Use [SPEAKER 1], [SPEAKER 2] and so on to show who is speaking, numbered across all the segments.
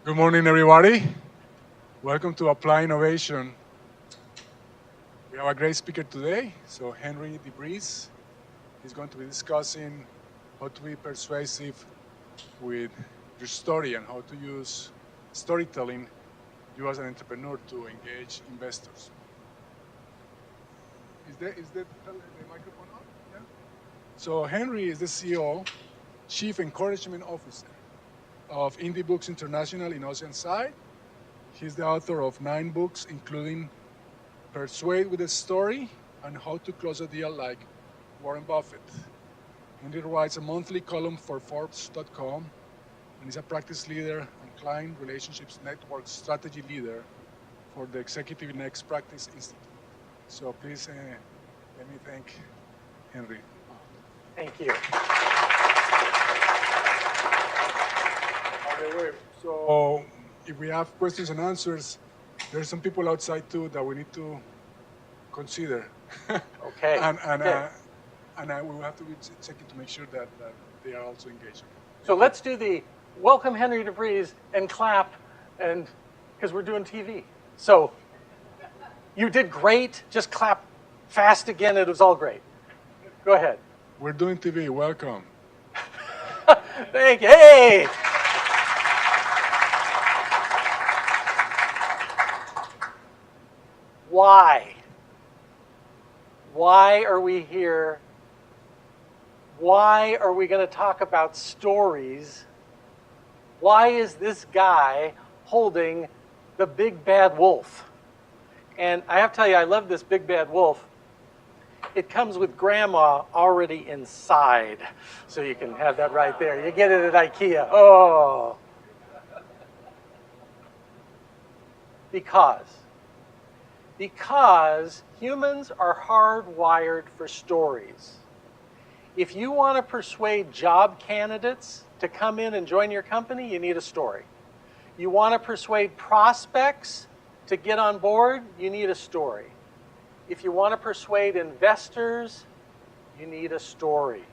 [SPEAKER 1] Good morning, everybody. Welcome to Applied Innovation. We have a great speaker today. So Henry DeVries is going to be discussing how to be persuasive with your story and how to use storytelling, you as an entrepreneur, to engage investors. Is the microphone on? Yeah. So Henry is the CEO, Chief Encouragement Officer of Indie Books International in Oceanside. He's the author of 9 books, including Persuade with a Story and How to Close a Deal Like Warren Buffett. Henry writes a monthly column for Forbes.com and is a practice leader and client relationships network strategy leader for the Executive Next Practice Institute. So please let me thank Henry.
[SPEAKER 2] Thank you.
[SPEAKER 1] So if we have questions and answers, there's some people outside too that we need to consider.
[SPEAKER 2] Okay.
[SPEAKER 1] And we will have to be checking to make sure that they are also engaged.
[SPEAKER 2] So let's do the welcome Henry DeVries and clap, and because we're doing TV. So you did great. Just clap fast again. It was all great. Go ahead.
[SPEAKER 1] We're doing TV. Welcome.
[SPEAKER 2] Thank you. Hey. Why? Why are we here? Why are we going to talk about stories? Why is this guy holding the big bad wolf? And I have to tell you, I love this big bad wolf. It comes with grandma already inside. So you can have that right there. You get it at IKEA. Oh. Because humans are hardwired for stories. If you want to persuade job candidates to come in and join your company, you need a story. You want to persuade prospects to get on board, you need a story. If you want to persuade investors, you need a story.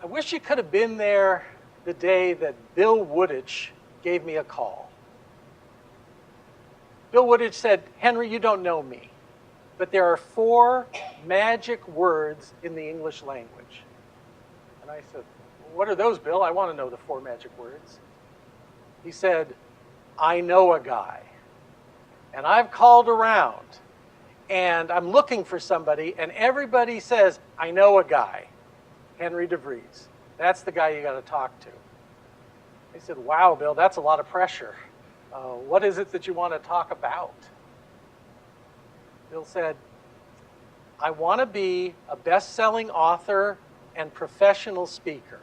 [SPEAKER 2] I wish you could have been there the day that Bill Woodich gave me a call. Bill Woodich said, Henry, you don't know me, but there are 4 magic words in the English language. And I said, what are those, Bill? I want to know the 4 magic words. He said, I know a guy. And I've called around, and I'm looking for somebody, and everybody says, I know a guy, Henry DeVries. That's the guy you got to talk to. I said, wow, Bill, that's a lot of pressure. What is it that you want to talk about? Bill said, I want to be a best-selling author and professional speaker.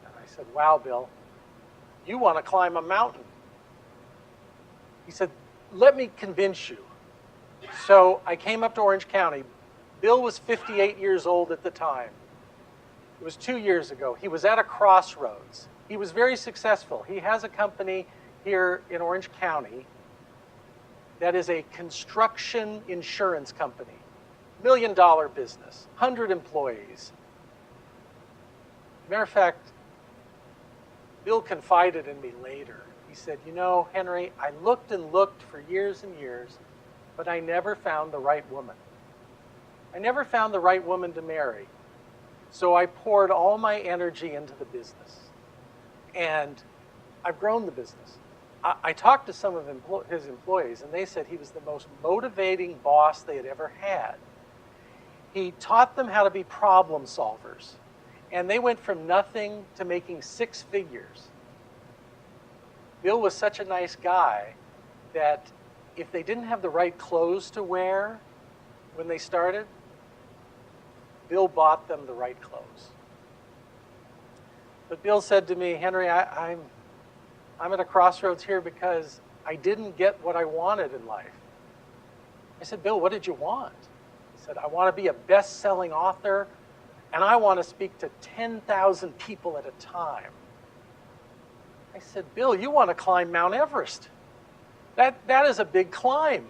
[SPEAKER 2] And I said, wow, Bill, you want to climb a mountain. He said, let me convince you. So I came up to Orange County. Bill was 58 years old at the time. It was 2 years ago. He was at a crossroads. He was very successful. He has a company here in Orange County that is a construction insurance company. $1 million business, 100 employees. Matter of fact, Bill confided in me later. He said, you know, Henry, I looked and looked for years and years, but I never found the right woman. I never found the right woman to marry. So I poured all my energy into the business. And I've grown the business. I talked to some of his employees, and they said he was the most motivating boss they had ever had. He taught them how to be problem solvers, and they went from nothing to making 6 figures. Bill was such a nice guy that if they didn't have the right clothes to wear when they started, Bill bought them the right clothes. But Bill said to me, Henry, I'm at a crossroads here because I didn't get what I wanted in life. I said, Bill, what did you want? He said, I want to be a best-selling author, and I want to speak to 10,000 people at a time. I said, Bill, you want to climb Mount Everest. That is a big climb.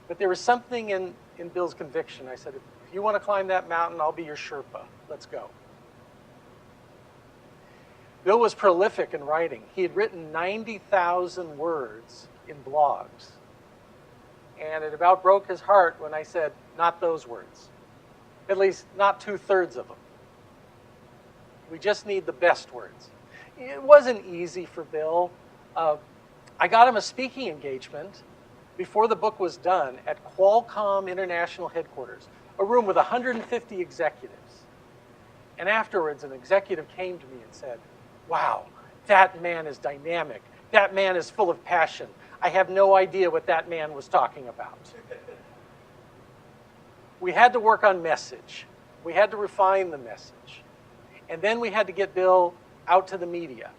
[SPEAKER 2] But there was something in Bill's conviction. I said, if you want to climb that mountain, I'll be your Sherpa. Let's go. Bill was prolific in writing. He had written 90,000 words in blogs. And it about broke his heart when I said, not those words. At least not 2/3 of them. We just need the best words. It wasn't easy for Bill. I got him a speaking engagement before the book was done at Qualcomm International Headquarters, a room with 150 executives. And afterwards, an executive came to me and said, wow, that man is dynamic. That man is full of passion. I have no idea what that man was talking about. We had to work on message. We had to refine the message. And then we had to get Bill out to the media.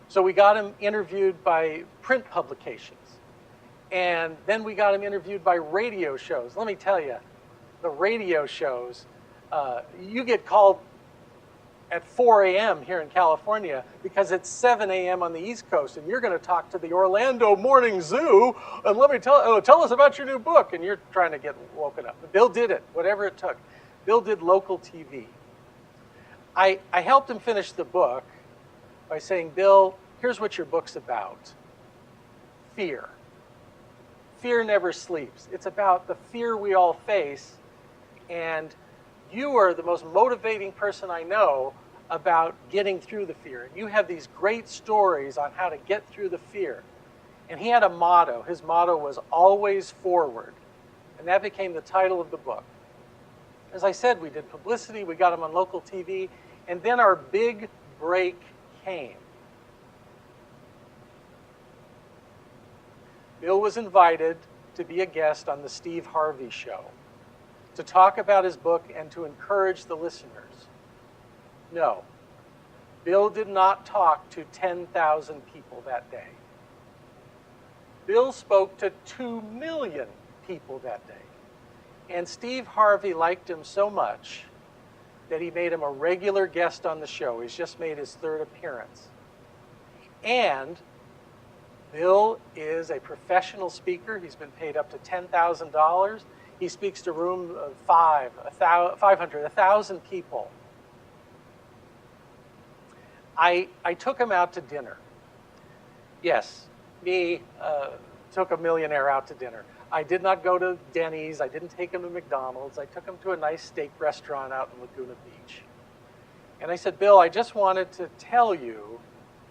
[SPEAKER 2] So we got him interviewed by print publications. And then we got him interviewed by radio shows. Let me tell you, the radio shows, you get called at 4 a.m. here in California because it's 7 a.m. on the East Coast, and you're going to talk to the Orlando Morning Zoo, and let me tell us about your new book, and you're trying to get woken up. But Bill did it, whatever it took. Bill did local TV. I helped him finish the book by saying, Bill, here's what your book's about. Fear. Fear never sleeps. It's about the fear we all face, and you are the most motivating person I know about getting through the fear. And you have these great stories on how to get through the fear. And he had a motto. His motto was always forward. And that became the title of the book. As I said, we did publicity, we got him on local TV, and then our big break came. Bill was invited to be a guest on the Steve Harvey Show, to talk about his book and to encourage the listeners. No, Bill did not talk to 10,000 people that day. Bill spoke to 2 million people that day. And Steve Harvey liked him so much that he made him a regular guest on the show. He's just made his 3rd appearance. And Bill is a professional speaker. He's been paid up to $10,000. He speaks to a room of 500, 1,000 people. I took him out to dinner. Yes, me took a millionaire out to dinner. I did not go to Denny's. I didn't take him to McDonald's. I took him to a nice steak restaurant out in Laguna Beach. And I said, Bill, I just wanted to tell you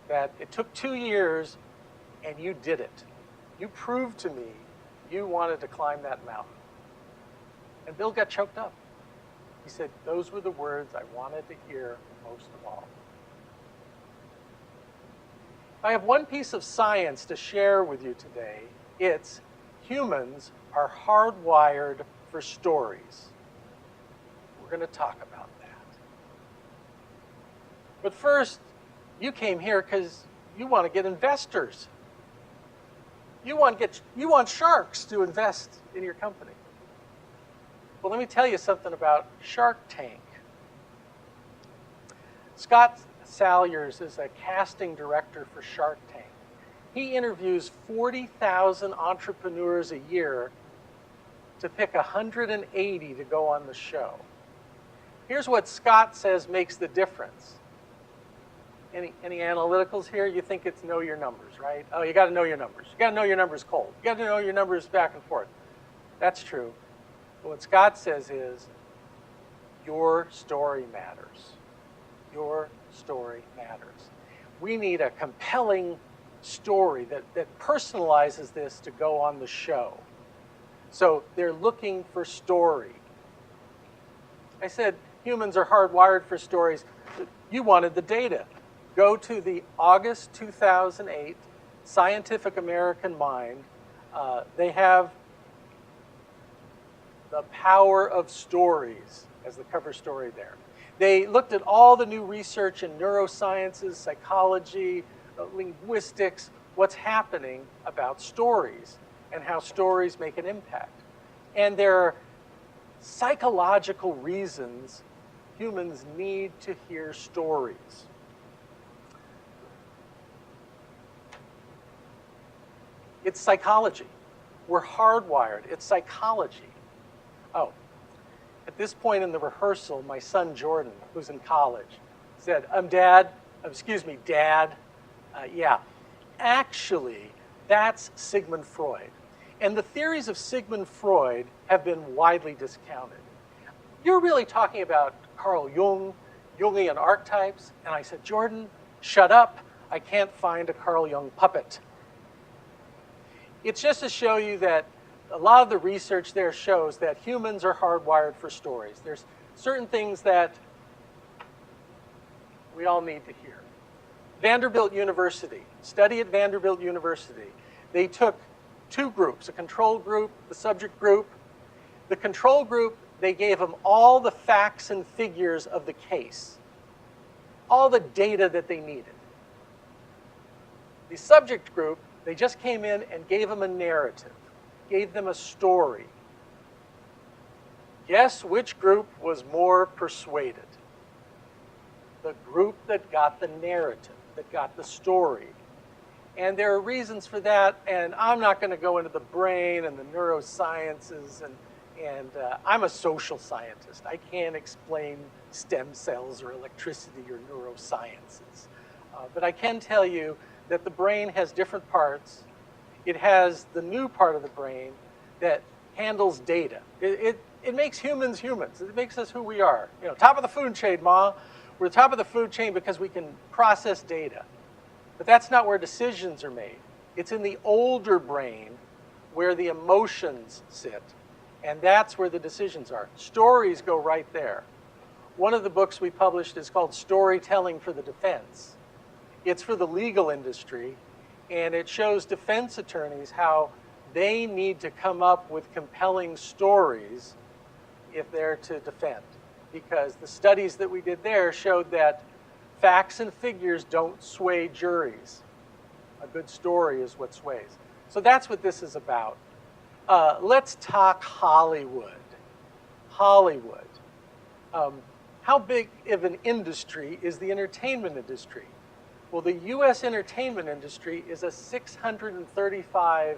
[SPEAKER 2] that it took 2 years and you did it. You proved to me you wanted to climb that mountain. And Bill got choked up. He said, those were the words I wanted to hear most of all. I have one piece of science to share with you today. It's humans are hardwired for stories. We're going to talk about that. But first, you came here because you want to get investors. You want sharks to invest in your company. Well, let me tell you something about Shark Tank. Scott Salyers is a casting director for Shark Tank. He interviews 40,000 entrepreneurs a year to pick 180 to go on the show. Here's what Scott says makes the difference. Any analyticals here? You think it's know your numbers, right? Oh, you got to know your numbers. You got to know your numbers cold. You got to know your numbers back and forth. That's true. But what Scott says is, your story matters. Your story matters. We need a compelling story that personalizes this to go on the show. So they're looking for story. I said humans are hardwired for stories. You wanted the data. Go to the August 2008 Scientific American Mind. They have the power of stories as the cover story there. They looked at all the new research in neurosciences, psychology, linguistics, what's happening about stories and how stories make an impact. And there are psychological reasons humans need to hear stories. It's psychology. We're hardwired. It's psychology. Oh, at this point in the rehearsal, my son Jordan, who's in college, said, Dad, excuse me, Dad. Yeah, actually, that's Sigmund Freud. And the theories of Sigmund Freud have been widely discounted. You're really talking about Carl Jung, Jungian archetypes. And I said, Jordan, shut up. I can't find a Carl Jung puppet. It's just to show you that a lot of the research there shows that humans are hardwired for stories. There's certain things that we all need to hear. Vanderbilt University, study at Vanderbilt University. They took two groups, a control group, the subject group. The control group, they gave them all the facts and figures of the case, all the data that they needed. The subject group, they just came in and gave them a narrative, gave them a story. Guess which group was more persuaded? The group that got the narrative, that got the story. And there are reasons for that, and I'm not going to go into the brain and the neurosciences, and I'm a social scientist. I can't explain stem cells or electricity or neurosciences. But I can tell you that the brain has different parts. It has the new part of the brain that handles data. It makes humans humans. It makes us who we are. You know, top of the food chain, Ma. We're top of the food chain because we can process data. But that's not where decisions are made. It's in the older brain where the emotions sit. And that's where the decisions are. Stories go right there. One of the books we published is called Storytelling for the Defense. It's for the legal industry, and it shows defense attorneys how they need to come up with compelling stories if they're to defend. Because the studies that we did there showed that facts and figures don't sway juries. A good story is what sways. So that's what this is about. Let's talk Hollywood. Hollywood. How big of an industry is the entertainment industry? Well, the US entertainment industry is a $635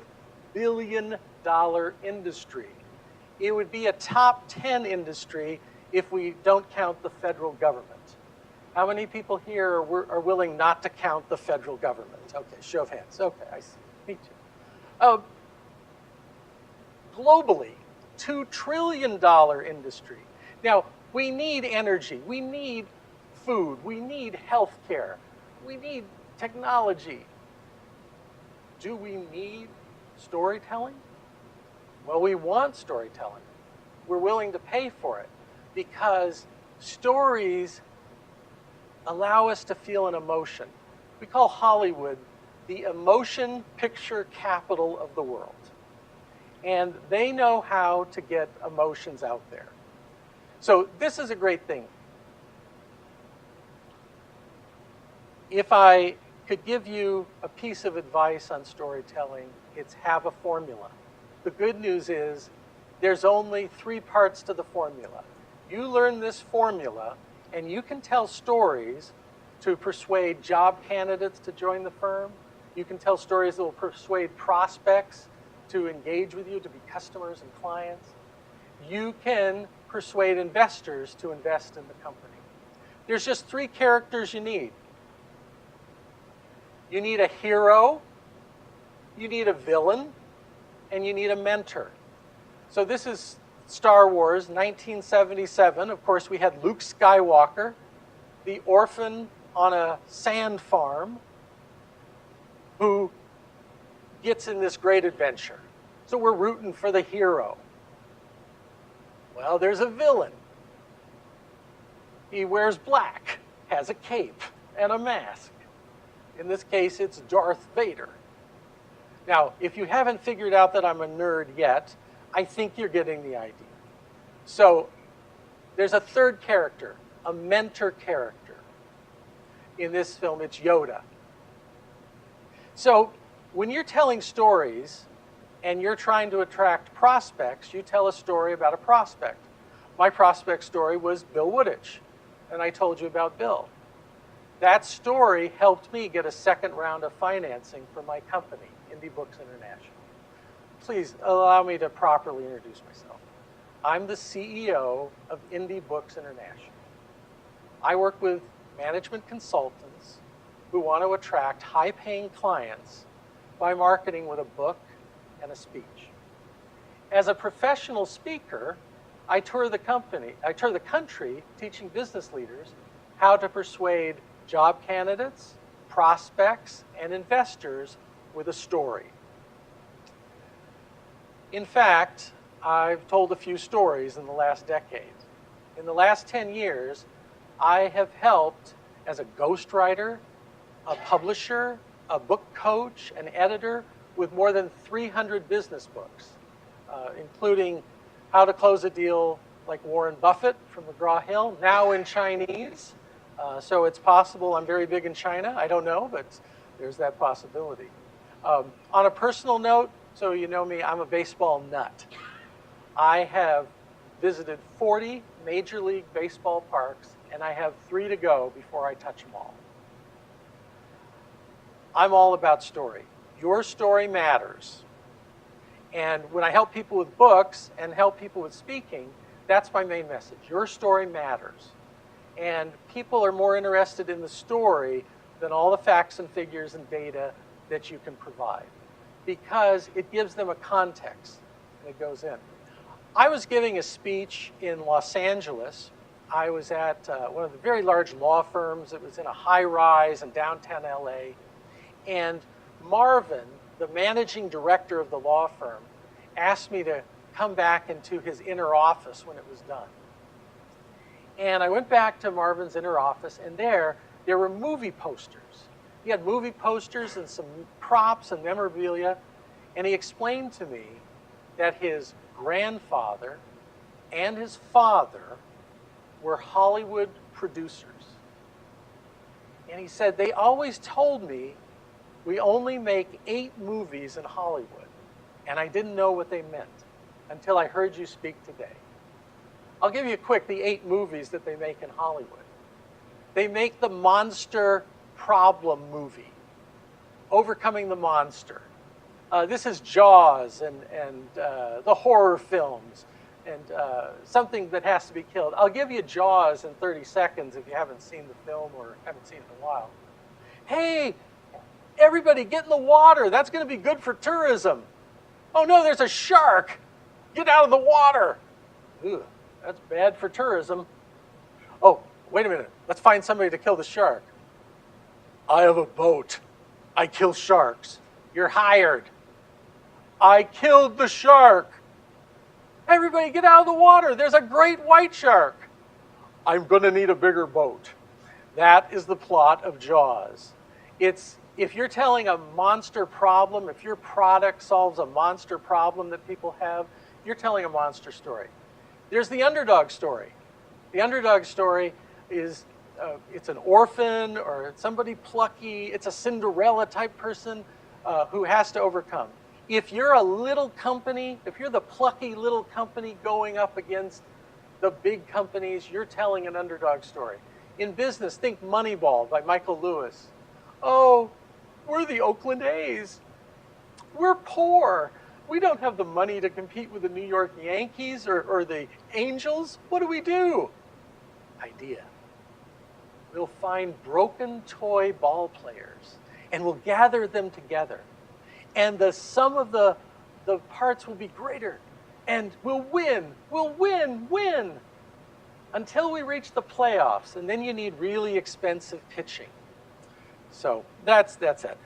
[SPEAKER 2] billion industry. It would be a top 10 industry if we don't count the federal government. How many people here are willing not to count the federal government? Okay, show of hands. Okay, I see. Me too. Globally, $2 trillion industry. Now, we need energy. We need food. We need health care. We need technology. Do we need storytelling? Well, we want storytelling. We're willing to pay for it because stories allow us to feel an emotion. We call Hollywood the emotion picture capital of the world. And they know how to get emotions out there. So this is a great thing. If I could give you a piece of advice on storytelling, it's have a formula. The good news is there's only 3 parts to the formula. You learn this formula, and you can tell stories to persuade job candidates to join the firm. You can tell stories that will persuade prospects to engage with you, to be customers and clients. You can persuade investors to invest in the company. There's just 3 characters you need. You need a hero, you need a villain, and you need a mentor. So this is Star Wars, 1977. Of course, we had Luke Skywalker, the orphan on a sand farm, who gets in this great adventure. So we're rooting for the hero. Well, there's a villain. He wears black, has a cape, and a mask. In this case, it's Darth Vader. Now, if you haven't figured out that I'm a nerd yet, I think you're getting the idea. So there's a 3rd character, a mentor character. In this film, it's Yoda. So when you're telling stories and you're trying to attract prospects, you tell a story about a prospect. My prospect story was Bill Wooditch, and I told you about Bill. That story helped me get a 2nd round of financing for my company, Indie Books International. Please allow me to properly introduce myself. I'm the CEO of Indie Books International. I work with management consultants who want to attract high-paying clients by marketing with a book and a speech. As a professional speaker, I tour the country teaching business leaders how to persuade job candidates, prospects, and investors with a story. In fact, I've told a few stories in the last decade. In the last 10 years, I have helped as a ghostwriter, a publisher, a book coach, an editor with more than 300 business books, including How to Close a Deal Like Warren Buffett from McGraw-Hill, now in Chinese. So it's possible I'm very big in China. I don't know, but there's that possibility. On a personal note, so you know me, I'm a baseball nut. I have visited 40 Major League Baseball parks, and I have 3 to go before I touch them all. I'm all about story. Your story matters. And when I help people with books and help people with speaking, that's my main message. Your story matters. And people are more interested in the story than all the facts and figures and data that you can provide, because it gives them a context and it goes in. I was giving a speech in Los Angeles. I was at one of the very large law firms. It was in a high-rise in downtown LA. And Marvin, the managing director of the law firm, asked me to come back into his inner office when it was done. And I went back to Marvin's inner office, and there were movie posters. He had movie posters and some props and memorabilia, and he explained to me that his grandfather and his father were Hollywood producers. And he said, they always told me we only make 8 movies in Hollywood. And I didn't know what they meant until I heard you speak today. I'll give you the 8 movies that they make in Hollywood. They make the monster problem movie, Overcoming the Monster. This is Jaws and the horror films and something that has to be killed. I'll give you Jaws in 30 seconds if you haven't seen the film or haven't seen it in a while. Hey, everybody get in the water. That's going to be good for tourism. Oh no, there's a shark. Get out of the water. Ugh, that's bad for tourism. Oh, wait a minute. Let's find somebody to kill the shark. I have a boat. I kill sharks. You're hired. I killed the shark. Everybody get out of the water. There's a great white shark. I'm going to need a bigger boat. That is the plot of Jaws. If you're telling a monster problem, if your product solves a monster problem that people have, you're telling a monster story. There's the underdog story. The underdog story is it's an orphan or somebody plucky. It's a Cinderella type person who has to overcome. If you're a little company, if you're the plucky little company going up against the big companies, you're telling an underdog story. In business, think Moneyball by Michael Lewis. Oh, we're the Oakland A's. We're poor. We don't have the money to compete with the New York Yankees or the Angels. What do? Idea. We'll find broken toy ball players and we'll gather them together. And the sum of the parts will be greater. And we'll win, until we reach the playoffs. And then you need really expensive pitching. So that's it.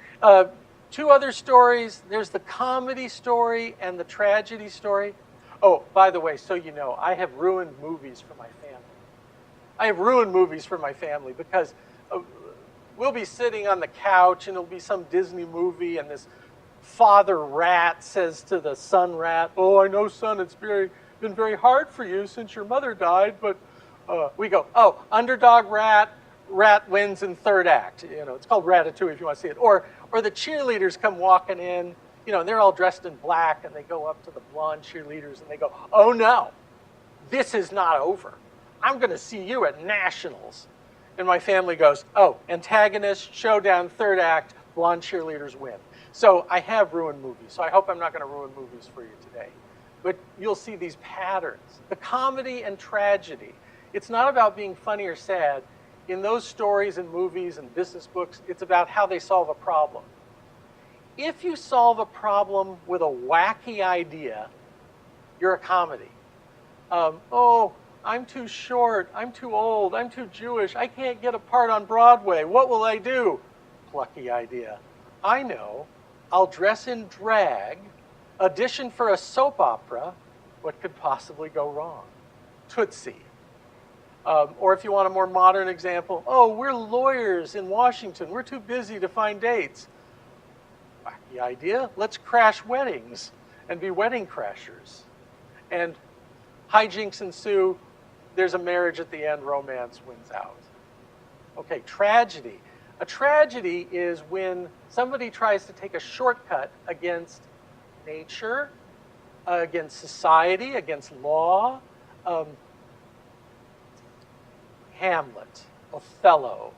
[SPEAKER 2] 2 other stories. There's the comedy story and the tragedy story. Oh, by the way, so you know, I have ruined movies for my family. I have ruined movies for my family because we'll be sitting on the couch and it'll be some Disney movie and this father rat says to the son rat, oh, I know, son, it's been very hard for you since your mother died, but we go, oh, underdog rat wins in 3rd act. You know, it's called Ratatouille if you want to see it. Or the cheerleaders come walking in, you know, and they're all dressed in black and they go up to the blonde cheerleaders and they go, oh no, this is not over. I'm going to see you at nationals. And my family goes, oh, antagonist, showdown, 3rd act, blonde cheerleaders win. So I have ruined movies. So I hope I'm not going to ruin movies for you today. But you'll see these patterns. The comedy and tragedy. It's not about being funny or sad. in those stories and movies and business books, it's about how they solve a problem. If you solve a problem with a wacky idea, you're a comedy. Oh, I'm too short, I'm too old, I'm too Jewish, I can't get a part on Broadway, what will I do? Plucky idea. I know, I'll dress in drag, audition for a soap opera, what could possibly go wrong? Tootsie. Or if you want a more modern example, oh, we're lawyers in Washington, we're too busy to find dates. Wacky idea, let's crash weddings and be wedding crashers. And hijinks ensue, there's a marriage at the end, romance wins out. Okay, tragedy. A tragedy is when somebody tries to take a shortcut against nature, against society, against law. Hamlet, Othello,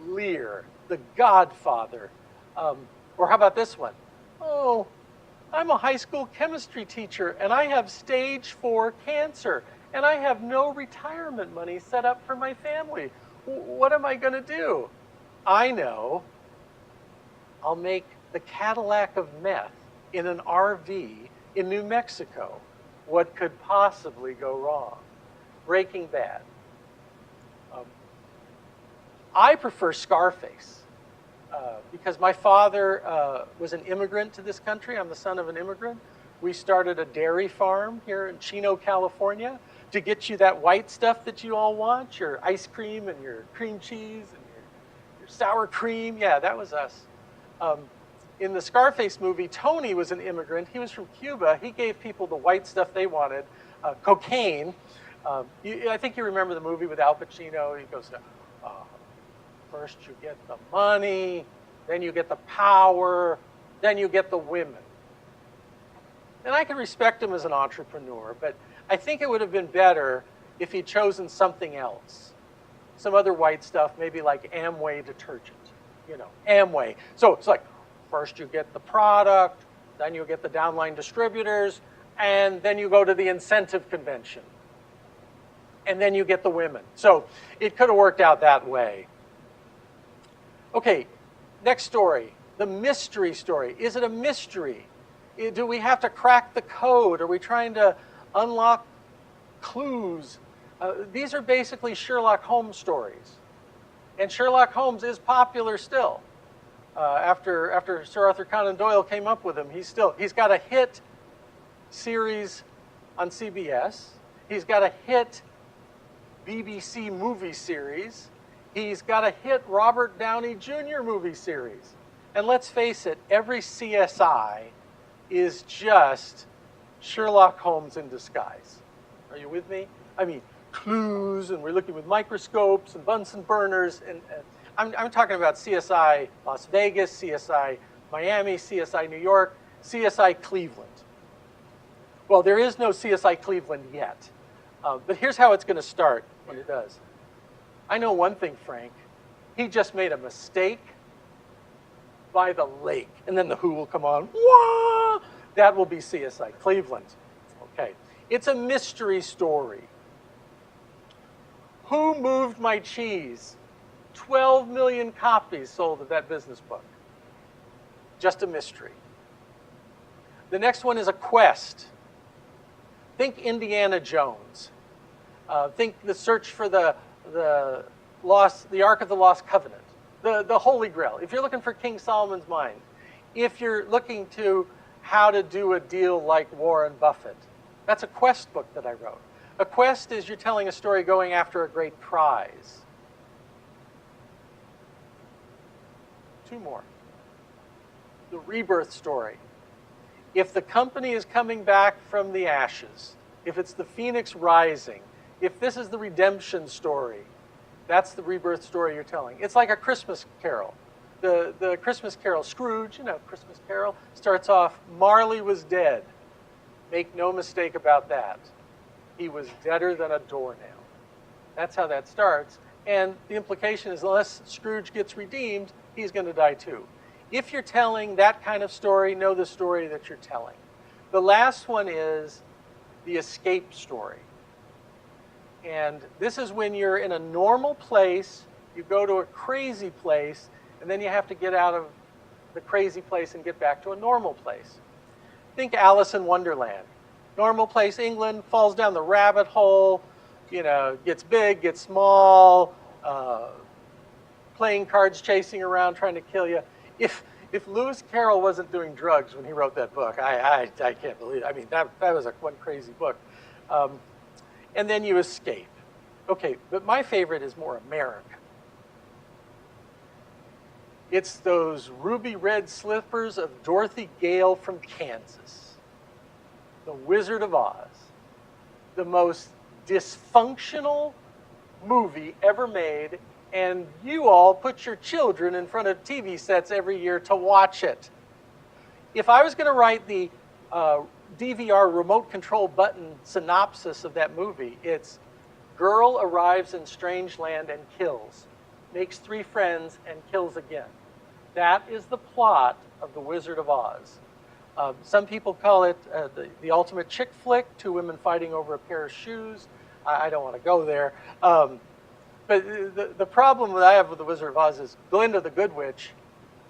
[SPEAKER 2] Lear, The Godfather. Or how about this one? Oh, I'm a high school chemistry teacher and I have stage 4 cancer and I have no retirement money set up for my family. What am I going to do? I know. I'll make the Cadillac of meth in an RV in New Mexico. What could possibly go wrong? Breaking Bad. I prefer Scarface because my father was an immigrant to this country. I'm the son of an immigrant. We started a dairy farm here in Chino, California to get you that white stuff that you all want, your ice cream and your cream cheese and your sour cream. Yeah, that was us. In the Scarface movie, Tony was an immigrant. He was from Cuba. He gave people the white stuff they wanted, cocaine. I think you remember the movie with Al Pacino. He goes, first you get the money, then you get the power, then you get the women. And I can respect him as an entrepreneur, but I think it would have been better if he'd chosen something else. Some other white stuff, maybe like Amway detergent, Amway. So it's like, first you get the product, then you get the downline distributors, and then you go to the incentive convention. And then you get the women. So it could have worked out that way. Okay, next story, the mystery story. Is it a mystery? Do we have to crack the code? Are we trying to unlock clues? These are basically Sherlock Holmes stories. And Sherlock Holmes is popular still. After Sir Arthur Conan Doyle came up with him, he's got a hit series on CBS. He's got a hit BBC movie series. He's got a hit Robert Downey Jr. movie series. And let's face it, every CSI is just Sherlock Holmes in disguise. Are you with me? I mean, clues, and we're looking with microscopes and Bunsen burners. And I'm talking about CSI Las Vegas, CSI Miami, CSI New York, CSI Cleveland. Well, there is no CSI Cleveland yet. But here's how it's going to start when it does. I know one thing, Frank. He just made a mistake by the lake. And then the Who will come on. Wah! That will be CSI Cleveland. Okay. It's a mystery story. Who moved my cheese? 12 million copies sold of that business book. Just a mystery. The next one is a quest. Think Indiana Jones. Think the search for the Ark of the Lost Covenant, the Holy Grail. If you're looking for King Solomon's mine, if you're looking to how to do a deal like Warren Buffett, that's a quest book that I wrote. A quest is you're telling a story going after a great prize. 2 more. The Rebirth Story. If the company is coming back from the ashes, if it's the Phoenix Rising, if this is the redemption story, that's the rebirth story you're telling. It's like a Christmas Carol. The Christmas Carol, Scrooge, Christmas Carol, starts off, Marley was dead. Make no mistake about that. He was deader than a doornail. That's how that starts. And the implication is unless Scrooge gets redeemed, he's going to die too. If you're telling that kind of story, know the story that you're telling. The last one is the escape story. And this is when you're in a normal place, You go to a crazy place, and then you have to get out of the crazy place and get back to a normal place. Think Alice in Wonderland. Normal place, England, falls down the rabbit hole, you know, gets big, gets small, playing cards, chasing around, trying to kill you. If Lewis Carroll wasn't doing drugs when he wrote that book, I can't believe it. I mean, that was one crazy book. And then you escape. Okay, but my favorite is more American. It's those ruby red slippers of Dorothy Gale from Kansas. The Wizard of Oz. The most dysfunctional movie ever made, and you all put your children in front of TV sets every year to watch it. If I was going to write the DVR remote control button synopsis of that movie, it's girl arrives in strange land and kills, makes 3 friends and kills again. That is the plot of The Wizard of Oz. Some people call it the ultimate chick flick, 2 women fighting over a pair of shoes. I don't want to go there. But the problem that I have with The Wizard of Oz is Glinda the Good Witch.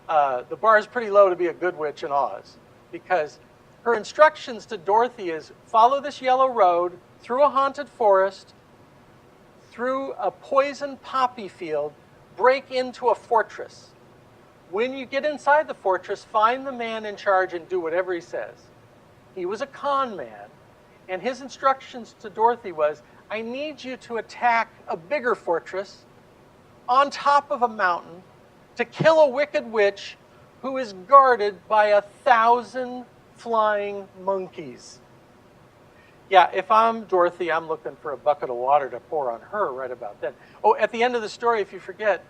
[SPEAKER 2] The bar is pretty low to be a good witch in Oz, because her instructions to Dorothy is follow this yellow road through a haunted forest, through a poisoned poppy field, break into a fortress. When you get inside the fortress, find the man in charge and do whatever he says. He was a con man, and his instructions to Dorothy was, I need you to attack a bigger fortress on top of a mountain to kill a wicked witch who is guarded by 1,000 flying monkeys. Yeah, if I'm Dorothy, I'm looking for a bucket of water to pour on her right about then. Oh, at the end of the story, if you forget,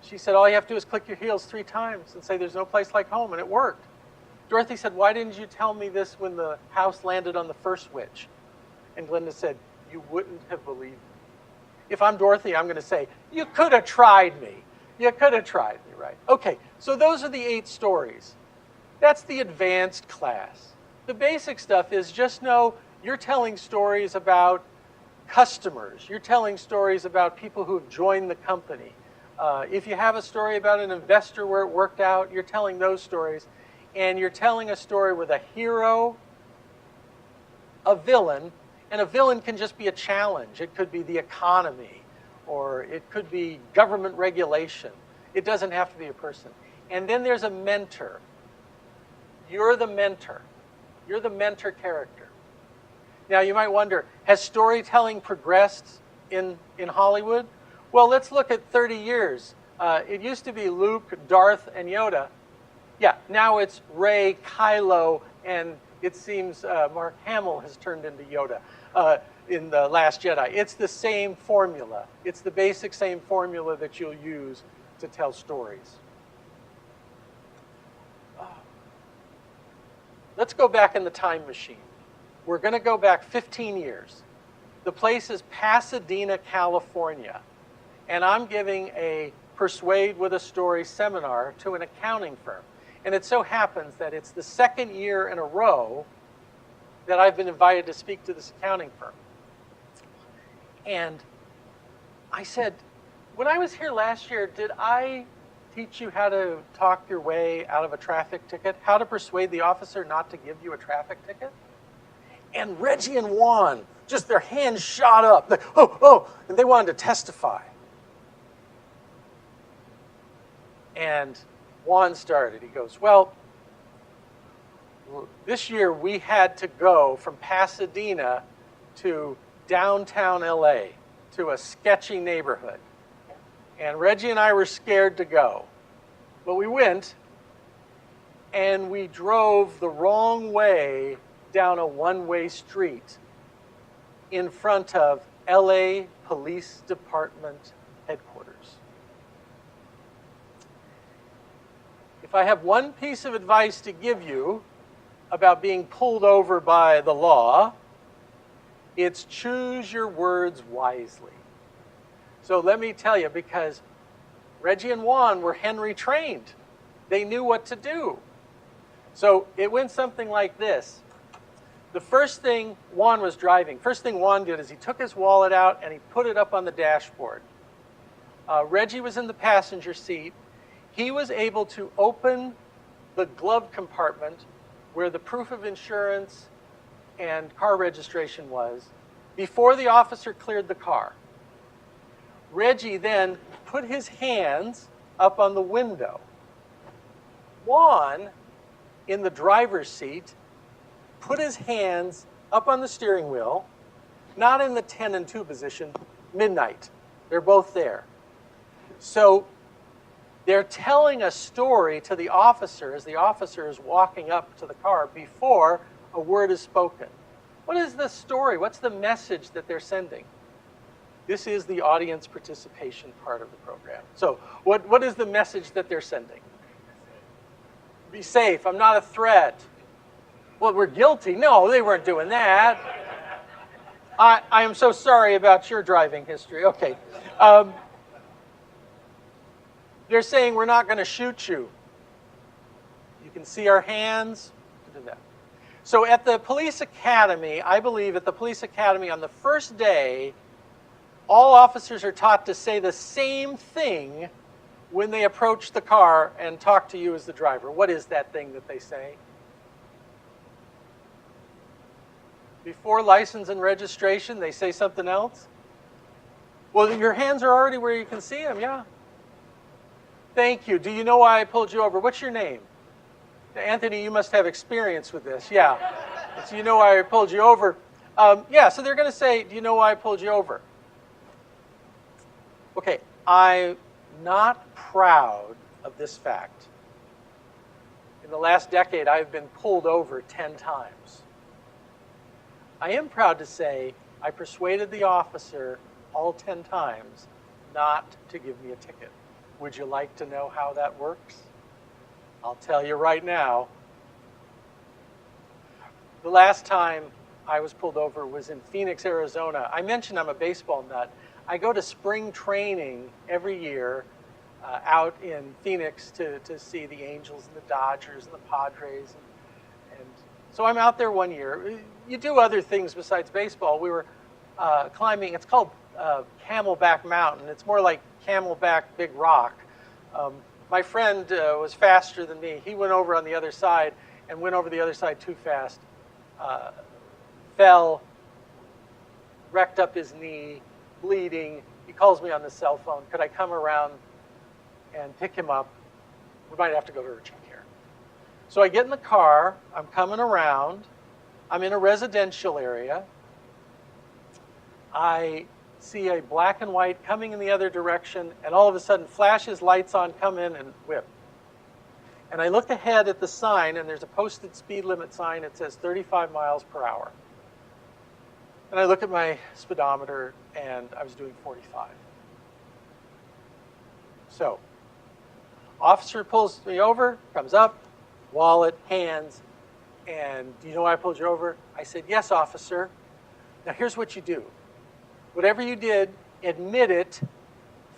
[SPEAKER 2] she said, all you have to do is click your heels 3 times and say there's no place like home, and it worked. Dorothy said, why didn't you tell me this when the house landed on the first witch? And Glinda said, you wouldn't have believed me. If I'm Dorothy, I'm going to say, you could have tried me. You could have tried me, right? Okay, so those are the 8 stories. That's the advanced class. The basic stuff is just know you're telling stories about customers. You're telling stories about people who have joined the company. If you have a story about an investor where it worked out, you're telling those stories. And you're telling a story with a hero, a villain, and a villain can just be a challenge. It could be the economy, or it could be government regulation. It doesn't have to be a person. And then there's a mentor. You're the mentor. You're the mentor character. Now you might wonder, has storytelling progressed in Hollywood? Well, let's look at 30 years. It used to be Luke, Darth, and Yoda. Yeah, now it's Rey, Kylo, and it seems Mark Hamill has turned into Yoda in The Last Jedi. It's the same formula. It's the basic same formula that you'll use to tell stories. Let's go back in the time machine. We're going to go back 15 years. The place is Pasadena, California. And I'm giving a Persuade with a Story seminar to an accounting firm. And it so happens that it's the 2nd year in a row that I've been invited to speak to this accounting firm. And I said, when I was here last year, did I teach you how to talk your way out of a traffic ticket? How to persuade the officer not to give you a traffic ticket? And Reggie and Juan, just their hands shot up. Like, oh, and they wanted to testify. And Juan started. He goes, well, this year we had to go from Pasadena to downtown LA, to a sketchy neighborhood. And Reggie and I were scared to go. But we went, and we drove the wrong way down a one-way street in front of LA Police Department headquarters. If I have one piece of advice to give you about being pulled over by the law, it's choose your words wisely. So let me tell you, because Reggie and Juan were Henry trained. They knew what to do. So it went something like this. The first thing Juan was driving, first thing Juan did is he took his wallet out and he put it up on the dashboard. Reggie was in the passenger seat. He was able to open the glove compartment where the proof of insurance and car registration was before the officer cleared the car. Reggie then put his hands up on the window. Juan, in the driver's seat, put his hands up on the steering wheel, not in the 10 and 2 position, midnight. They're both there. So they're telling a story to the officer as the officer is walking up to the car before a word is spoken. What is the story? What's the message that they're sending? This is the audience participation part of the program. So what is the message that they're sending? Be safe. I'm not a threat. Well, we're guilty. No, they weren't doing that. I am so sorry about your driving history. Okay. They're saying we're not going to shoot you. You can see our hands. Do that. So at the police academy, I believe at the police academy on the first day, all officers are taught to say the same thing when they approach the car and talk to you as the driver. What is that thing that they say? Before license and registration, they say something else? Well, your hands are already where you can see them, yeah. Thank you. Do you know why I pulled you over? What's your name? Anthony, you must have experience with this. Yeah. So you know why I pulled you over. Yeah, so they're going to say, do you know why I pulled you over? Okay, I'm not proud of this fact. In the last decade, I've been pulled over 10 times. I am proud to say I persuaded the officer all 10 times not to give me a ticket. Would you like to know how that works? I'll tell you right now. The last time I was pulled over was in Phoenix, Arizona. I mentioned I'm a baseball nut. I go to spring training every year out in Phoenix to see the Angels and the Dodgers and the Padres. And so I'm out there one year. You do other things besides baseball. We were climbing, it's called Camelback Mountain. It's more like Camelback Big Rock. My friend was faster than me. He went over on the other side and went over the other side too fast. Fell, wrecked up his knee, bleeding. He calls me on the cell phone. Could I come around and pick him up? We might have to go to urgent care. So I get in the car. I'm coming around. I'm in a residential area. I see a black and white coming in the other direction, and all of a sudden flashes, lights on, come in, and whip. And I look ahead at the sign, and there's a posted speed limit sign. It says 35 miles per hour. And I look at my speedometer, and I was doing 45. So, officer pulls me over, comes up, wallet, hands, and do you know why I pulled you over? I said, yes, officer. Now here's what you do. Whatever you did, admit it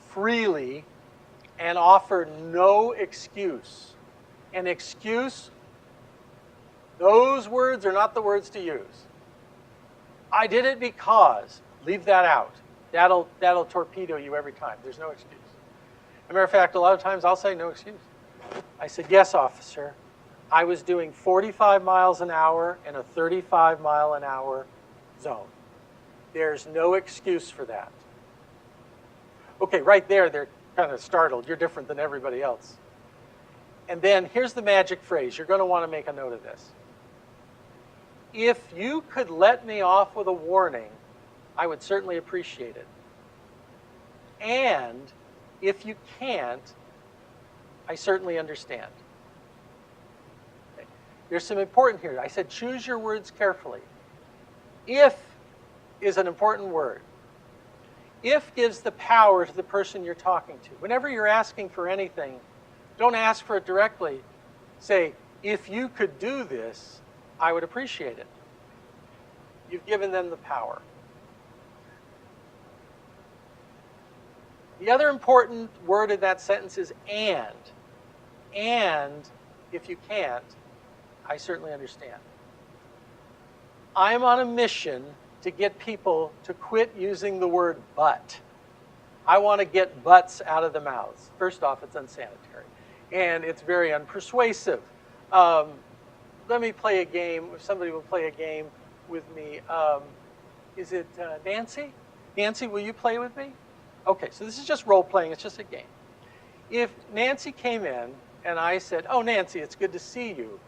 [SPEAKER 2] freely and offer no excuse. An excuse, those words are not the words to use. I did it because, leave that out. That'll torpedo you every time. There's no excuse. As a matter of fact, a lot of times I'll say no excuse. I said, yes, officer. I was doing 45 miles an hour in a 35 mile an hour zone. There's no excuse for that. Okay, right there, they're kind of startled. You're different than everybody else. And then here's the magic phrase. You're going to want to make a note of this. If you could let me off with a warning, I would certainly appreciate it. And if you can't, I certainly understand. Okay. There's some important here. I said choose your words carefully. If is an important word. If gives the power to the person you're talking to. Whenever you're asking for anything, don't ask for it directly. Say, if you could do this, I would appreciate it. You've given them the power. The other important word in that sentence is and. And if you can't, I certainly understand. I'm on a mission to get people to quit using the word but. I want to get butts out of the mouths. First off, it's unsanitary, and it's very unpersuasive. Let me play a game. If somebody will play a game with me. Is it Nancy? Nancy, will you play with me? Okay, so this is just role playing. It's just a game. If Nancy came in and I said, "Oh, Nancy, it's good to see you.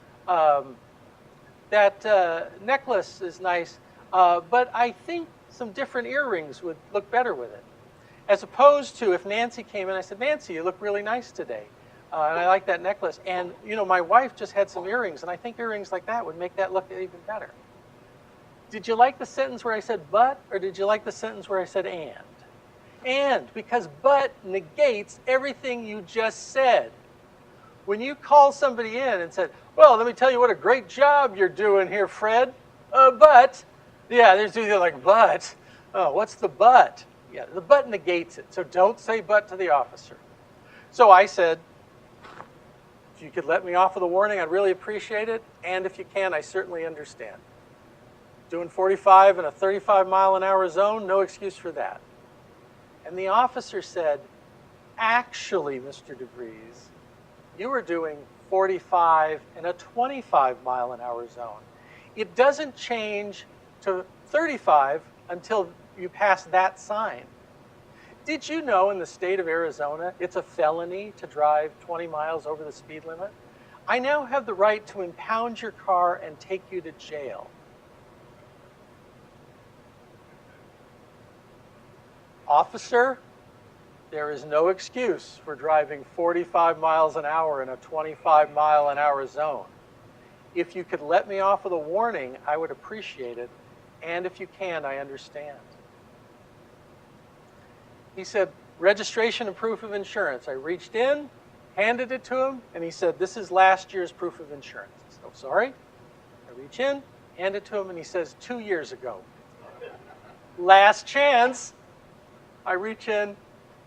[SPEAKER 2] That necklace is nice, but I think some different earrings would look better with it." As opposed to if Nancy came in and I said, "Nancy, you look really nice today. And I like that necklace. And, you know, my wife just had some earrings, and I think earrings like that would make that look even better." Did you like the sentence where I said but, or did you like the sentence where I said and? And, because but negates everything you just said. When you call somebody in and said, "Well, let me tell you what a great job you're doing here, Fred, but," yeah, there's either like, "But," oh, what's the but? Yeah, the but negates it, so don't say but to the officer. So I said, "If you could let me off with a warning, I'd really appreciate it. And if you can, I certainly understand. Doing 45 in a 35-mile-an-hour zone, no excuse for that." And the officer said, "Actually, Mr. DeVries, you were doing 45 in a 25-mile-an-hour zone. It doesn't change to 35 until you pass that sign. Did you know in the state of Arizona, it's a felony to drive 20 miles over the speed limit? I now have the right to impound your car and take you to jail." Officer, there is no excuse for driving 45 miles an hour in a 25-mile-an-hour zone. If you could let me off with a warning, I would appreciate it. And if you can, I understand. He said, "Registration and proof of insurance." I reached in, handed it to him, and he said, "This is last year's proof of insurance." I said, "Oh, sorry." I reach in, hand it to him, and he says, 2 years ago. Last chance. I reach in,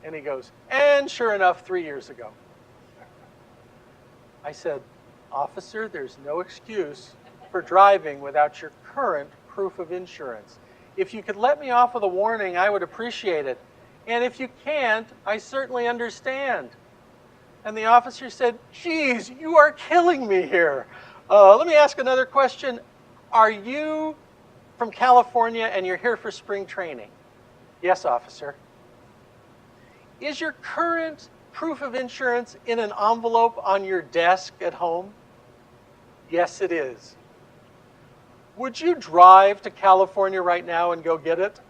[SPEAKER 2] and he goes, "And sure enough, 3 years ago." I said, "Officer, there's no excuse for driving without your current proof of insurance. If you could let me off with a warning, I would appreciate it. And if you can't, I certainly understand." And the officer said, "Geez, you are killing me here. Let me ask another question. Are you from California and you're here for spring training?" "Yes, officer." "Is your current proof of insurance in an envelope on your desk at home?" "Yes, it is." "Would you drive to California right now and go get it?"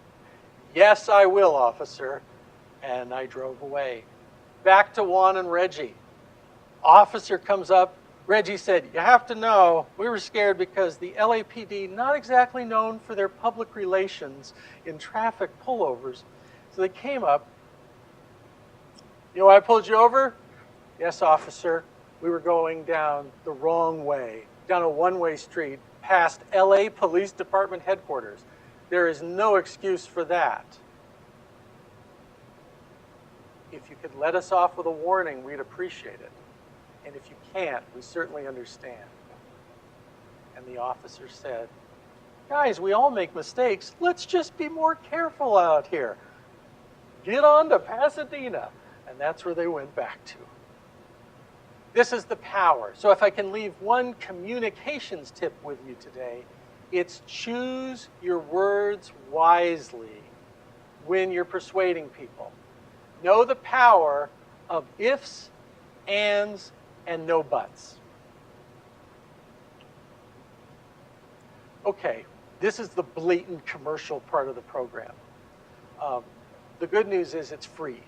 [SPEAKER 2] "Yes, I will, officer." And I drove away. Back to Juan and Reggie. Officer comes up. Reggie said, "You have to know, we were scared because the LAPD, not exactly known for their public relations in traffic pullovers." So they came up. "You know why I pulled you over?" "Yes, officer. We were going down the wrong way, down a one-way street, past LA Police Department headquarters. There is no excuse for that. If you could let us off with a warning, we'd appreciate it. And if you can't, we certainly understand." And the officer said, "Guys, we all make mistakes. Let's just be more careful out here. Get on to Pasadena." And that's where they went back to. This is the power. So if I can leave one communications tip with you today, it's choose your words wisely when you're persuading people. Know the power of ifs, ands, and no buts. Okay, this is the blatant commercial part of the program. The good news is it's free.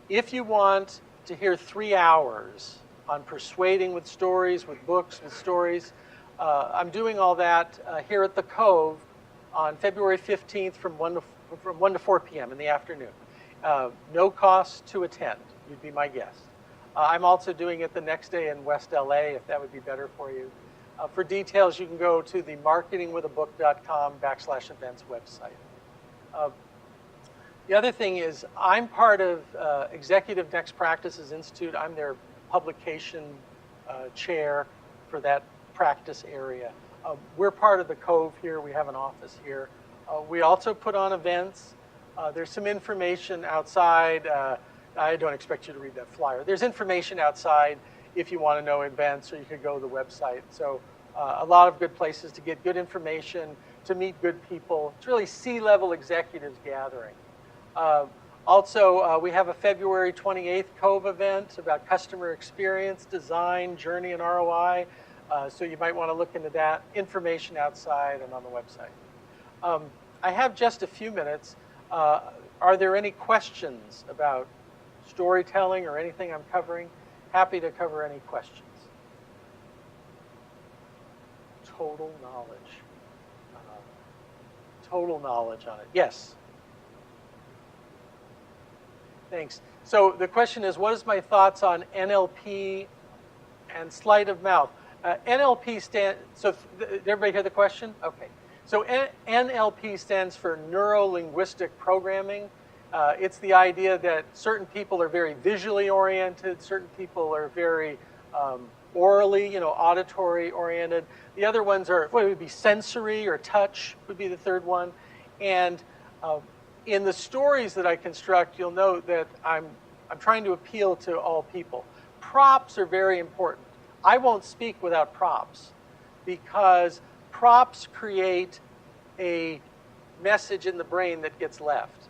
[SPEAKER 2] If you want to hear 3 hours on persuading with stories, with books, with stories, I'm doing all that here at the Cove on February 15th from 1 to 4 p.m. in the afternoon. No cost to attend, you'd be my guest. I'm also doing it the next day in West LA, if that would be better for you. For details, you can go to the marketingwithabook.com/events website. The other thing is I'm part of Executive Next Practices Institute. I'm their publication chair for that practice area. We're part of the Cove here. We have an office here. We also put on events. There's some information outside. I don't expect you to read that flyer. There's information outside if you want to know events, or you could go to the website. So a lot of good places to get good information, to meet good people. It's really C-level executives gathering. Also, we have a February 28th Cove event about customer experience, design, journey, and ROI. So you might want to look into that. Information outside and on the website. I have just a few minutes. Are there any questions about storytelling or anything I'm covering? Happy to cover any questions. Total knowledge. Total knowledge on it. Yes. Thanks. So the question is, what is my thoughts on NLP and sleight of mouth? NLP stands, so did everybody hear the question? Okay. So NLP stands for neuro-linguistic programming. It's the idea that certain people are very visually oriented, certain people are very orally, auditory oriented. The other ones are, what would be sensory or touch would be the third one. And in the stories that I construct, you'll note that I'm trying to appeal to all people. Props are very important. I won't speak without props because props create a message in the brain that gets left.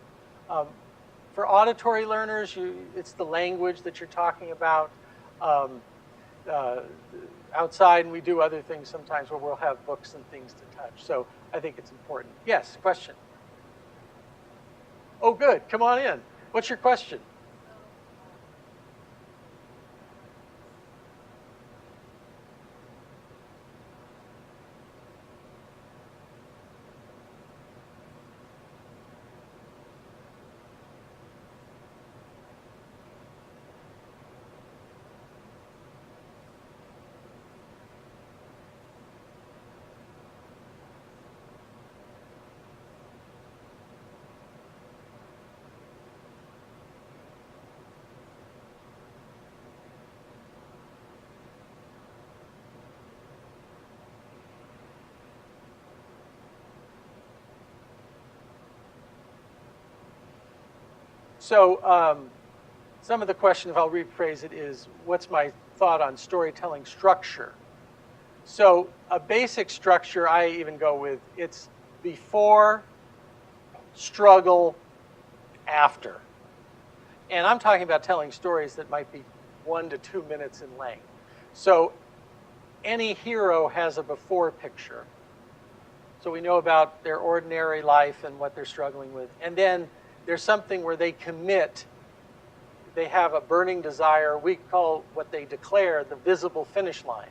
[SPEAKER 2] For auditory learners, it's the language that you're talking about. Outside, and we do other things sometimes where we'll have books and things to touch. So I think it's important. Yes, question? Oh, good. Come on in. What's your question? So some of the question, if I'll rephrase it, is what's my thought on storytelling structure? So a basic structure, I even go with, it's before, struggle, after. And I'm talking about telling stories that might be 1 to 2 minutes in length. So any hero has a before picture. So we know about their ordinary life and what they're struggling with. And then there's something where they commit, they have a burning desire. We call what they declare the visible finish line.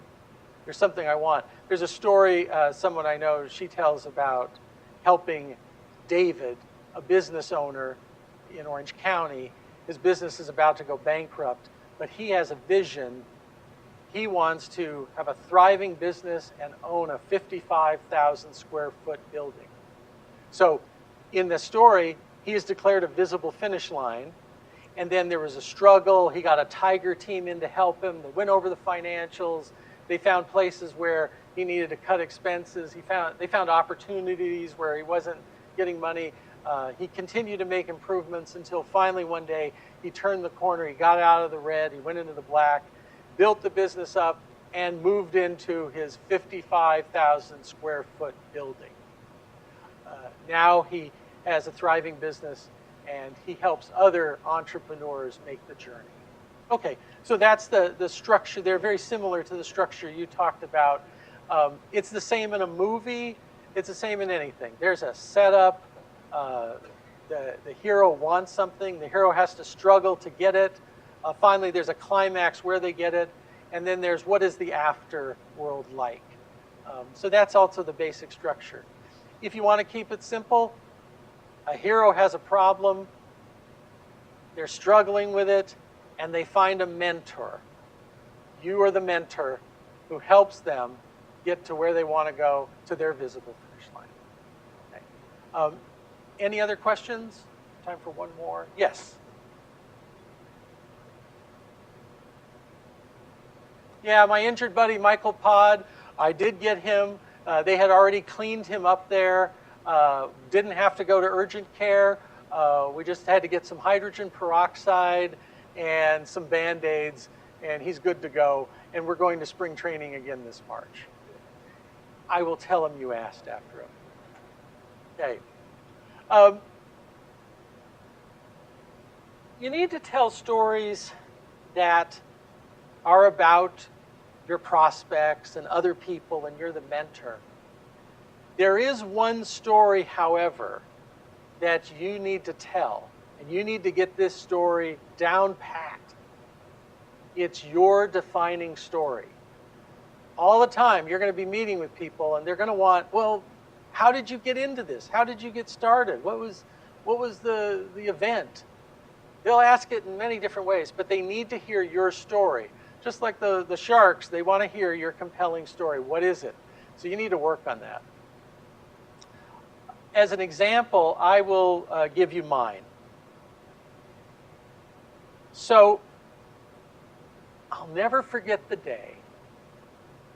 [SPEAKER 2] There's something I want. There's a story, someone I know, she tells about helping David, a business owner in Orange County. His business is about to go bankrupt, but he has a vision. He wants to have a thriving business and own a 55,000 square foot building. So in the story, he has declared a visible finish line, and then there was a struggle. He got a tiger team in to help him. They went over the financials. They found places where he needed to cut expenses. They found opportunities where he wasn't getting money. He continued to make improvements until finally one day he turned the corner. He got out of the red. He went into the black, built the business up, and moved into his 55,000 square foot building. Now he has a thriving business, and he helps other entrepreneurs make the journey. Okay, so that's the structure. They're very similar to the structure you talked about. It's the same in a movie. It's the same in anything. There's a setup. The hero wants something. The hero has to struggle to get it. Finally, there's a climax where they get it. And then there's what is the after world like. So that's also the basic structure. If you want to keep it simple, a hero has a problem, they're struggling with it, and they find a mentor. You are the mentor who helps them get to where they want to go, to their visible finish line. Okay. Any other questions? Time for one more. Yes? Yeah, my injured buddy, Michael Pod, I did get him. They had already cleaned him up there. Didn't have to go to urgent care. We just had to get some hydrogen peroxide and some Band-Aids, and he's good to go. And we're going to spring training again this March. I will tell him you asked after him. Okay. You need to tell stories that are about your prospects and other people, and you're the mentor. There is one story, however, that you need to tell, and you need to get this story down pat. It's your defining story. All the time, you're going to be meeting with people, and they're going to want, well, how did you get into this? How did you get started? What was the event? They'll ask it in many different ways, but they need to hear your story. Just like the sharks, they want to hear your compelling story. What is it? So you need to work on that. As an example, I will give you mine. So I'll never forget the day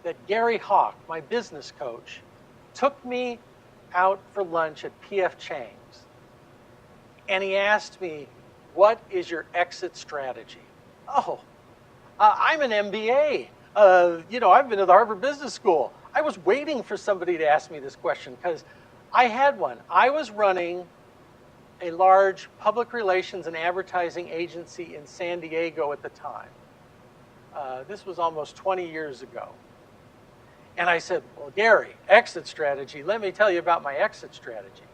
[SPEAKER 2] that Gary Hawk, my business coach, took me out for lunch at P.F. Chang's. And he asked me, what is your exit strategy? Oh, I'm an MBA. I've been to the Harvard Business School. I was waiting for somebody to ask me this question because I had one. I was running a large public relations and advertising agency in San Diego at the time. This was almost 20 years ago. And I said, well, Gary, exit strategy. Let me tell you about my exit strategy.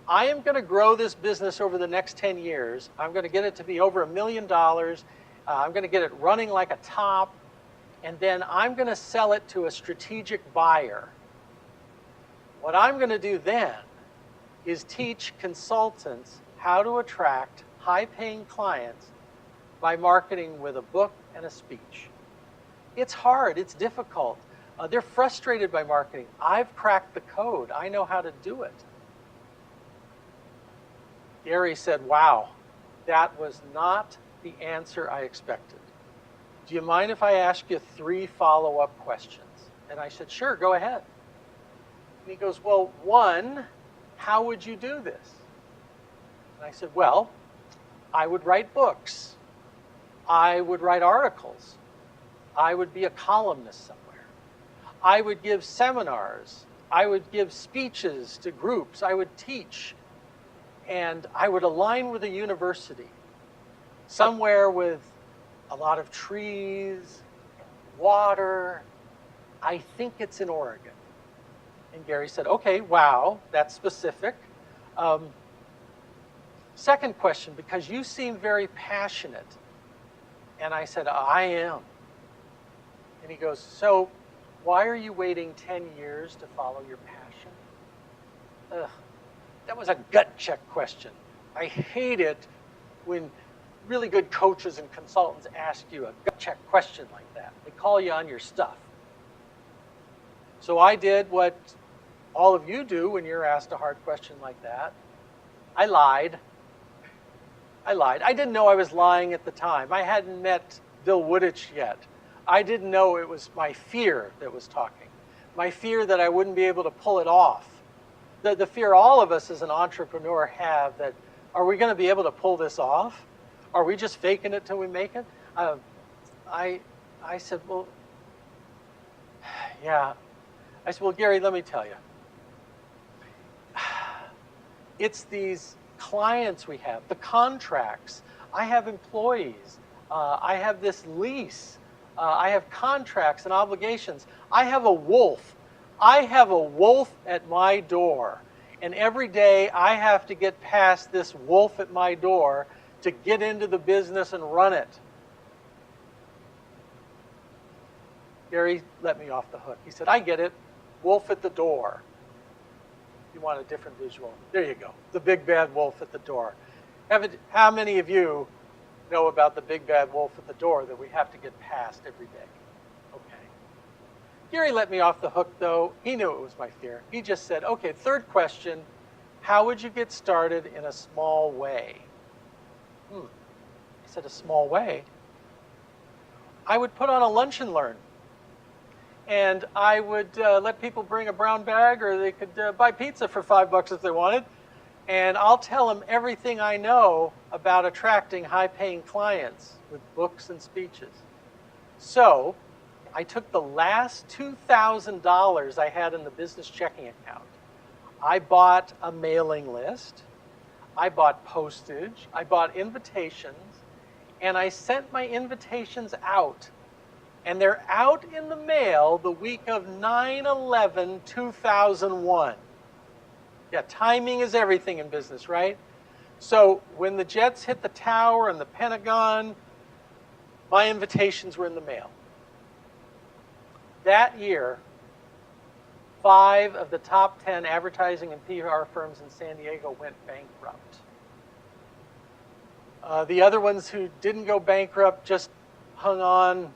[SPEAKER 2] I am going to grow this business over the next 10 years. I'm going to get it to be over $1 million. I'm going to get it running like a top. And then I'm going to sell it to a strategic buyer. What I'm going to do then is teach consultants how to attract high-paying clients by marketing with a book and a speech. It's hard. It's difficult. They're frustrated by marketing. I've cracked the code. I know how to do it. Gary said, wow, that was not the answer I expected. Do you mind if I ask you 3 follow-up questions? And I said, sure, go ahead. And he goes, well, 1, how would you do this? And I said, well, I would write books. I would write articles. I would be a columnist somewhere. I would give seminars. I would give speeches to groups. I would teach. And I would align with a university, somewhere with a lot of trees, water. I think it's in Oregon. And Gary said, okay, wow, that's specific. Second question, because you seem very passionate. And I said, I am. And he goes, so why are you waiting 10 years to follow your passion? Ugh. That was a gut check question. I hate it when really good coaches and consultants ask you a gut check question like that. They call you on your stuff. So I did what all of you do when you're asked a hard question like that. I lied. I didn't know I was lying at the time. I hadn't met Bill Woodich yet. I didn't know it was my fear that was talking. My fear that I wouldn't be able to pull it off. The fear all of us as an entrepreneur have that, are we going to be able to pull this off? Are we just faking it till we make it? I said, well, yeah. I said, well, Gary, let me tell you. It's these clients we have, the contracts. I have employees. I have this lease. I have contracts and obligations. I have a wolf. I have a wolf at my door, and every day I have to get past this wolf at my door to get into the business and run it. Gary let me off the hook. He said, I get it. Wolf at the door. You want a different visual? There you go. The big bad wolf at the door. How many of you know about the big bad wolf at the door that we have to get past every day? Gary let me off the hook, though. He knew it was my fear. He just said, okay, third question, how would you get started in a small way? I said, a small way? I would put on a lunch and learn. And I would let people bring a brown bag, or they could buy pizza for $5 if they wanted. And I'll tell them everything I know about attracting high-paying clients with books and speeches. So I took the last $2,000 I had in the business checking account. I bought a mailing list. I bought postage. I bought invitations. And I sent my invitations out. And they're out in the mail the week of 9/11/2001. Yeah, timing is everything in business, right? So when the jets hit the tower and the Pentagon, my invitations were in the mail. That year, 5 of the top 10 advertising and PR firms in San Diego went bankrupt. The other ones who didn't go bankrupt just hung on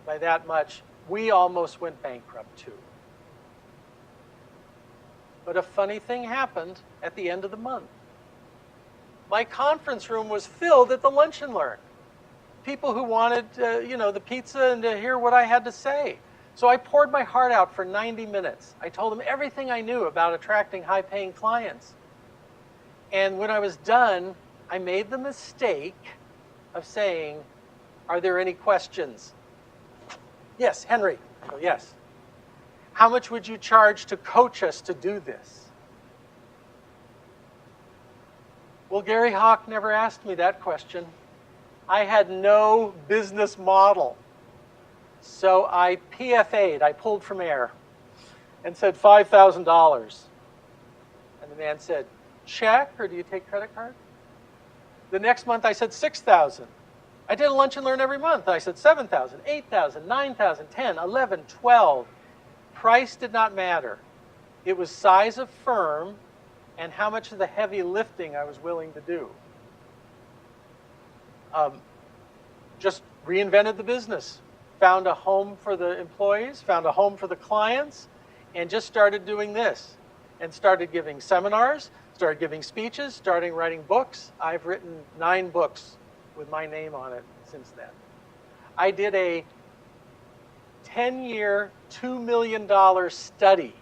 [SPEAKER 2] by that much. We almost went bankrupt too. But a funny thing happened at the end of the month. My conference room was filled at the Lunch and Learn. People who wanted, the pizza and to hear what I had to say. So I poured my heart out for 90 minutes. I told them everything I knew about attracting high-paying clients. And when I was done, I made the mistake of saying, "Are there any questions?" "Yes, Henry." I go, "Yes." "How much would you charge to coach us to do this?" Well, Gary Hawk never asked me that question. I had no business model. So I PFA'd, I pulled from air, and said $5,000. And the man said, "Check, or do you take credit card?" The next month I said 6,000. I did a Lunch and Learn every month. I said 7,000, 8,000, 9,000, 10, 11, 12. Price did not matter. It was size of firm and how much of the heavy lifting I was willing to do. Just reinvented the business. Found a home for the employees, found a home for the clients, and just started doing this. And started giving seminars, started giving speeches, starting writing books. I've written 9 books with my name on it since then. I did a 10-year, $2 million study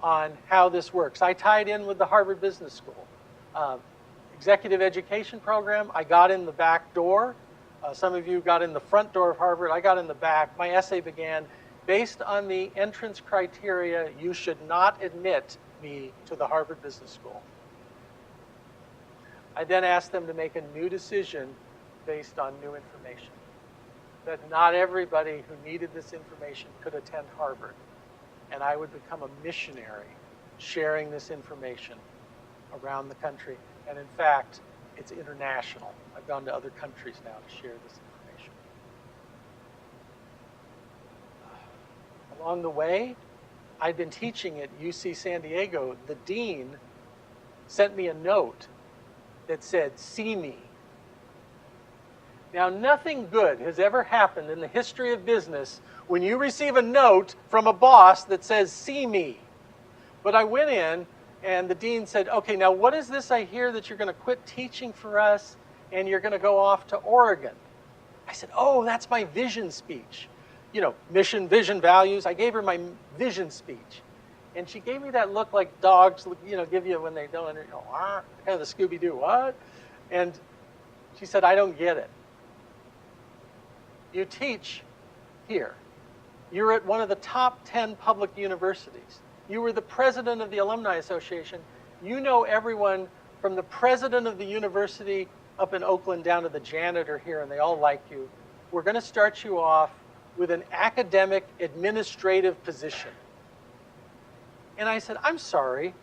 [SPEAKER 2] on how this works. I tied in with the Harvard Business School. Executive education program, I got in the back door. Some of you got in the front door of Harvard. I got in the back. My essay began, "Based on the entrance criteria, you should not admit me to the Harvard Business School." I then asked them to make a new decision based on new information. That not everybody who needed this information could attend Harvard. And I would become a missionary sharing this information around the country. And in fact, it's international. I've gone to other countries now to share this information. Along the way, I'd been teaching at UC San Diego. The dean sent me a note that said, "See me." Now, nothing good has ever happened in the history of business when you receive a note from a boss that says, "See me." But I went in, and the dean said, "Okay, now what is this I hear that you're going to quit teaching for us and you're going to go off to Oregon?" I said, "Oh, that's my vision speech. Mission, vision, values." I gave her my vision speech. And she gave me that look like dogs, give you when they don't, kind of the Scooby-Doo, what? And she said, "I don't get it. You teach here. You're at one of the top 10 public universities. You were the president of the Alumni Association. You know everyone from the president of the university up in Oakland down to the janitor here, and they all like you. We're going to start you off with an academic administrative position." And I said, "I'm sorry.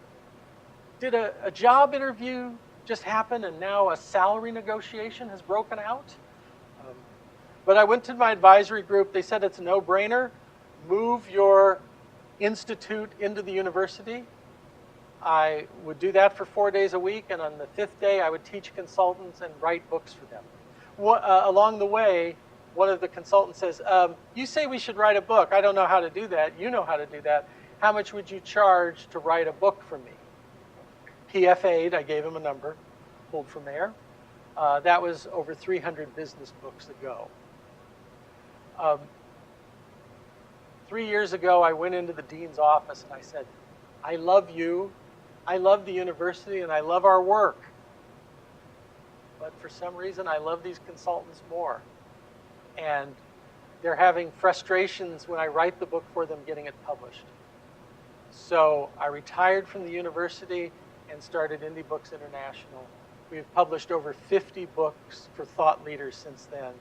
[SPEAKER 2] Did a job interview just happen and now a salary negotiation has broken out?" But I went to my advisory group. They said it's a no-brainer. Move your institute into the university. I would do that for 4 days a week, and on the 5th day, I would teach consultants and write books for them. Along the way, one of the consultants says, "You say we should write a book. I don't know how to do that. You know how to do that. How much would you charge to write a book for me?" PFA'd, I gave him a number, pulled from there. That was over 300 business books ago. 3 years ago, I went into the dean's office and I said, "I love you, I love the university and I love our work. But for some reason, I love these consultants more. And they're having frustrations when I write the book for them getting it published. So I retired from the university and started Indie Books International. We've published over 50 books for thought leaders since then.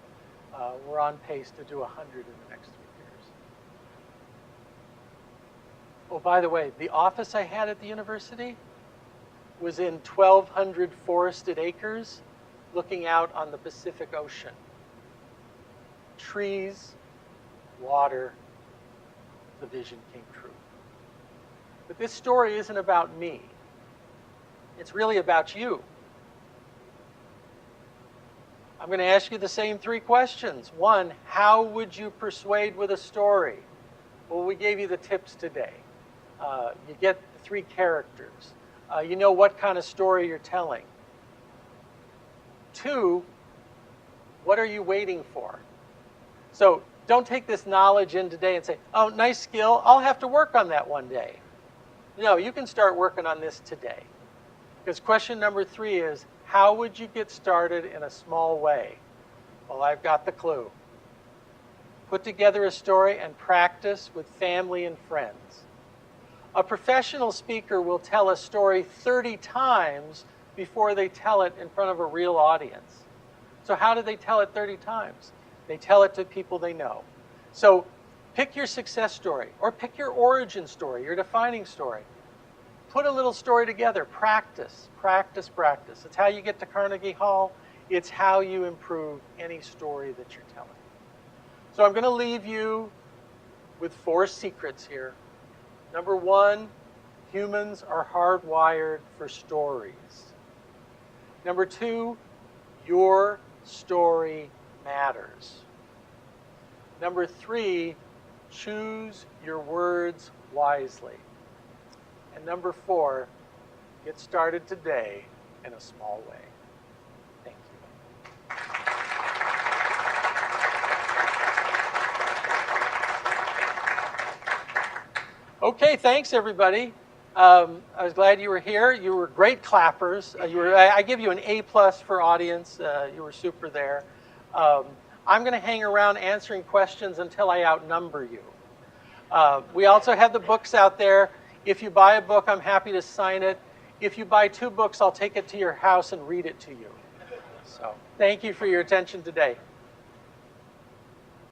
[SPEAKER 2] We're on pace to do 100 in the next 3 years. Oh, by the way, the office I had at the university was in 1,200 forested acres looking out on the Pacific Ocean. Trees, water, the vision came true. But this story isn't about me. It's really about you. I'm going to ask you the same 3 questions. 1, how would you persuade with a story? Well, we gave you the tips today. You get the 3 characters. You know what kind of story you're telling. 2, what are you waiting for? So don't take this knowledge in today and say, oh, nice skill, I'll have to work on that one day. No, you can start working on this today. Because question number 3 is, how would you get started in a small way? Well, I've got the clue. Put together a story and practice with family and friends. A professional speaker will tell a story 30 times before they tell it in front of a real audience. So how do they tell it 30 times? They tell it to people they know. So pick your success story, or pick your origin story, your defining story. Put a little story together. Practice, practice, practice. It's how you get to Carnegie Hall. It's how you improve any story that you're telling. So I'm going to leave you with 4 secrets here. Number 1, humans are hardwired for stories. Number 2, your story matters. Number 3, choose your words wisely. And number 4, get started today in a small way. Thank you. Okay, thanks everybody. I was glad you were here. You were great clappers. I give you an A+ for audience. You were super there. I'm going to hang around answering questions until I outnumber you. We also have the books out there. If you buy a book, I'm happy to sign it. If you buy 2 books, I'll take it to your house and read it to you. So thank you for your attention today.